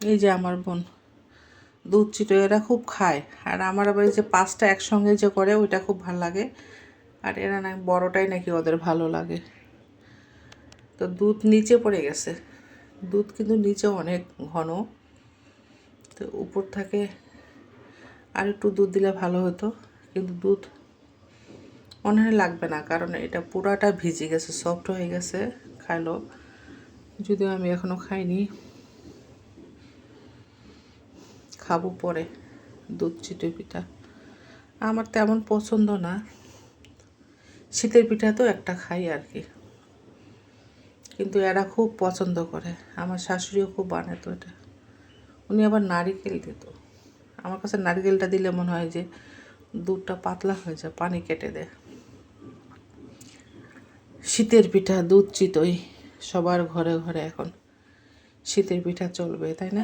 এই যে আমার বোন দুধ চিটো এরা খুব খায়, আর আমার আবার এই যে 5টা একসঙ্গে যে করে ওইটা খুব ভালো লাগে, আর এরা না বড়টাই নাকি ওদের ভালো লাগে। তো দুধ নিচে পড়ে গেছে, দুধ কিন্তু নিচে অনেক ঘন, তো উপর থেকে আর একটু দুধ দিলে ভালো হতো, কিন্তু দুধ মনে হয় লাগবে না, কারণ এটা পুরাটা ভিজে গেছে, সফট হয়ে গেছে, খাইলো। যদিও আমি এখনও খাইনি, খাবো পরে। দুধ চিতই পিঠা আমার তেমন পছন্দ না, শীতের পিঠা তো একটা খাই আর কি, কিন্তু এরা খুব পছন্দ করে। আমার শাশুড়িও খুব বানাতো এটা, উনি আবার নারিকেল দিত। আমার কাছে নারিকেলটা দিলে মনে হয় যে দুধটা পাতলা হয়ে যায়, পানি কেটে দেয়। শীতের পিঠা দুধ চিতই সবার ঘরে ঘরে এখন শীতের পিঠা চলবে, তাই না?